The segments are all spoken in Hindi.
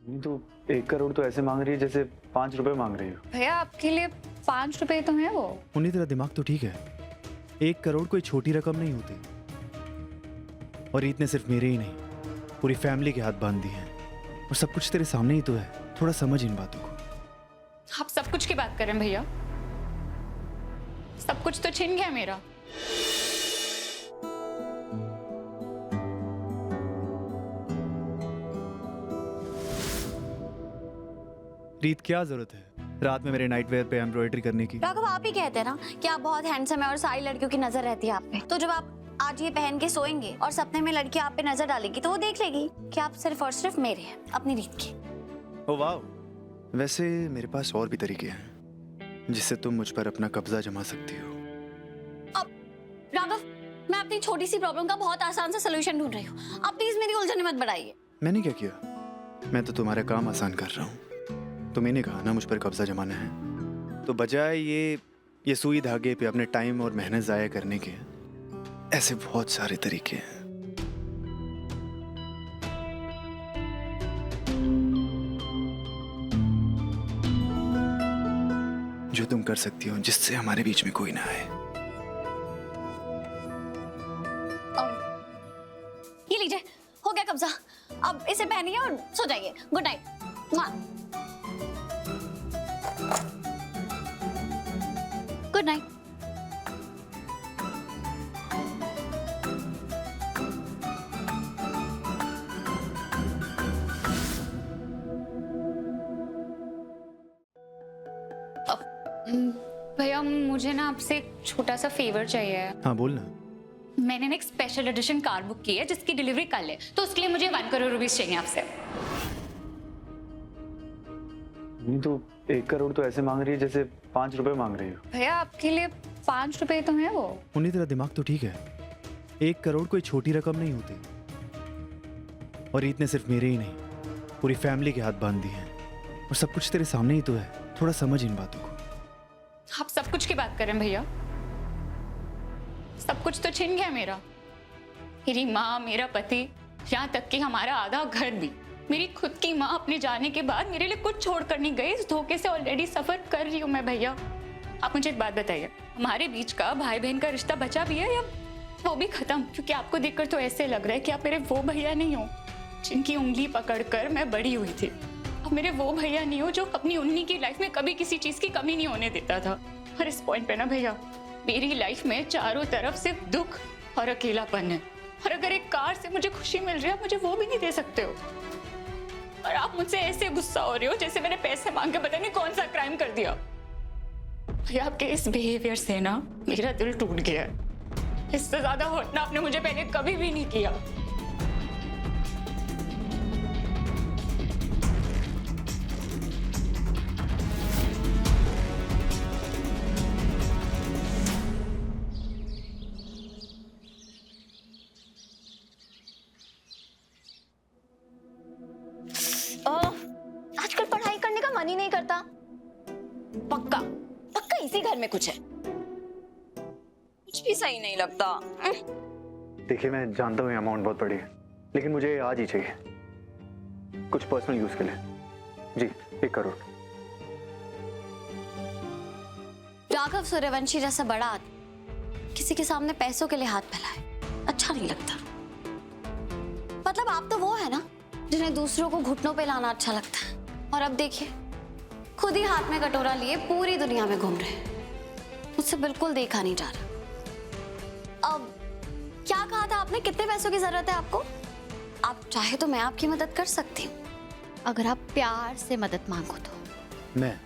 नहीं तो 1 करोड़ तो ऐसे मांग रही है जैसे 5 रुपए मांग रही हो। भैया आपके लिए 5 रुपए तो है वो। उन्हीं तेरा दिमाग तो ठीक है। 1 करोड़ कोई छोटी रकम नहीं होती। और रीत ने सिर्फ मेरे ही नहीं, पूरी फैमिली के हाथ बांध दिए हैं। और सब कुछ तेरे सामने ही तो है। थोड़ा समझ इन बातों को। आप सब कुछ की बात कर रहे हैं भैया? सब कुछ तो छिन गया मेरा। रीत, क्या जरूरत है रात में मेरे नाइट वेयर पे एम्ब्रॉयडरी करने की? राघव, आप ही कहते हैं ना कि आप बहुत हैंडसम है और सारी लड़कियों की नजर रहती है आप पे। तो जब आप आज ये पहन के सोएंगे और सपने में लड़की आप पे नजर डालेगी तो वो देख लेगी कि आप सिर्फ और सिर्फ मेरे हैं, अपनी रीत के। ओ वाह, वैसे मेरे पास और भी तरीके हैं जिससे तुम मुझ पर अपना कब्जा जमा सकती हो। अब राघव, मैं अपनी छोटी सी प्रॉब्लम का बहुत आसान सा सोल्यूशन ढूंढ रही हूँ। आप प्लीज मेरी उलझन मत बढ़ाइए। मैंने क्या किया? मैं तो तुम्हारा काम आसान कर रहा हूँ। तुम्हें कहा ना मुझ पर कब्जा जमाना है, तो बजाय ये सुई धागे पे अपने टाइम और मेहनत जाया करने के ऐसे बहुत सारे तरीके हैं। जो तुम कर सकती हो जिससे हमारे बीच में कोई ना आए। ये लीजिए, हो गया कब्जा। अब इसे पहनिए और सो जाइए। Good night. Good night. भैया मुझे ना आपसे एक छोटा सा फेवर चाहिए। हाँ बोल ना। मैंने ना एक स्पेशल एडिशन कार बुक की है जिसकी डिलीवरी कल है, तो उसके लिए मुझे 1 करोड़ रुपीस चाहिए आपसे। नहीं तो 1 करोड़ तो ऐसे मांग रही है जैसे 5 रुपए मांग रही हो। भैया आपके लिए 5 रुपए तो है वो। उन्हीं तेरा दिमाग तो ठीक है। 1 करोड़ कोई छोटी रकम नहीं होती। और रीत ने सिर्फ मेरे ही नहीं, पूरी फैमिली के हाथ बांध दिए हैं। और सब कुछ तेरे सामने ही तो है। थोड़ा समझ इन बातों को। आप सब कुछ की बात कर रहे हैं भैया? सब कुछ तो छिन गया मेरा। मेरी माँ, मेरा पति, यहाँ तक कि हमारा आधा घर भी। मेरी खुद की माँ अपने जाने के बाद मेरे लिए कुछ छोड़कर नहीं गई। इस धोखे से ऑलरेडी सफर कर रही हूँ मैं भैया। आप मुझे एक बात बताइए, हमारे बीच का भाई बहन का रिश्ता बचा भी है या वो भी खत्म? क्योंकि आपको देखकर तो ऐसे लग रहा है कि आप मेरे वो भैया नहीं हो जिनकी उंगली पकड़कर मैं बड़ी हुई थी। अब मेरे वो भैया नहीं हो जो अपनी उन्हीं की लाइफ में कभी किसी चीज की कमी नहीं होने देता था। और इस पॉइंट पे ना भैया, मेरी लाइफ में चारों तरफ सिर्फ दुख और अकेलापन है। और अगर एक कार से मुझे खुशी मिल रही है, मुझे वो भी नहीं दे सकते हो। और आप मुझसे ऐसे गुस्सा हो रहे हो जैसे मैंने पैसे मांग के पता नहीं कौन सा क्राइम कर दिया। भैया आपके इस बिहेवियर से ना मेरा दिल टूट गया है। इससे ज्यादा हर्ट ना आपने मुझे पहले कभी भी नहीं किया। आजकल पढ़ाई करने का मन ही नहीं करता। पक्का पक्का इसी घर में कुछ है। कुछ भी सही नहीं लगता। देखिए, मैं जानता हूँ ये अमाउंट बहुत बड़ी है, लेकिन मुझे आज ही चाहिए, कुछ पर्सनल यूज के लिए। जी, 1 करोड़। राघव सूर्यवंशी जैसा बड़ा आदमी किसी के सामने पैसों के लिए हाथ फैलाए, अच्छा नहीं लगता। मतलब आप तो वो है ना जिन्हें दूसरों को घुटनों पे लाना अच्छा लगता है। और अब देखिए, खुद ही हाथ में कटोरा लिए पूरी दुनिया में घूम रहे हैं। मुझसे बिल्कुल देखा नहीं जा रहा। अब क्या कहा था आपने? कितने पैसों की जरूरत है आपको? आप चाहे तो मैं आपकी मदद कर सकती हूँ, अगर आप प्यार से मदद मांगो तो। मैं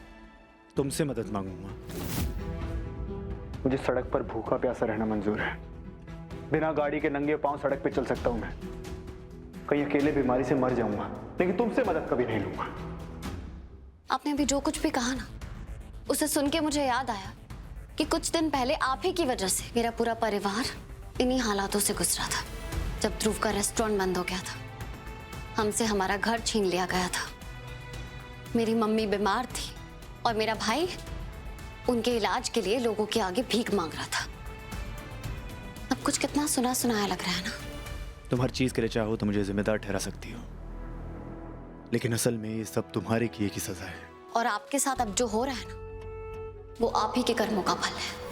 तुमसे मदद मांगूंगा। मुझे सड़क पर भूखा प्यासा रहना मंजूर है। बिना गाड़ी के नंगे पांव सड़क पे चल सकता हूं मैं। कहीं अकेले बीमारी से मर जाऊंगा, लेकिन तुमसे मदद कभी नहीं लूंगा। आपने अभी जो कुछ भी कहा ना, उसे सुन के मुझे याद आया कि कुछ दिन पहले आप ही की वजह से मेरा पूरा परिवार इन्हीं हालातों से गुजरा था। जब ध्रुव का रेस्टोरेंट बंद हो गया था, हमसे हमारा घर छीन लिया गया था, मेरी मम्मी बीमार थी और मेरा भाई उनके इलाज के लिए लोगों के आगे भीख मांग रहा था। अब कुछ कितना सुना सुनाया लग रहा है ना। तुम हर चीज के लिए चाहो तो मुझे जिम्मेदार ठहरा सकती हो, लेकिन असल में ये सब तुम्हारे किए की सजा है। और आपके साथ अब जो हो रहा है ना, वो आप ही के कर्मों का फल है।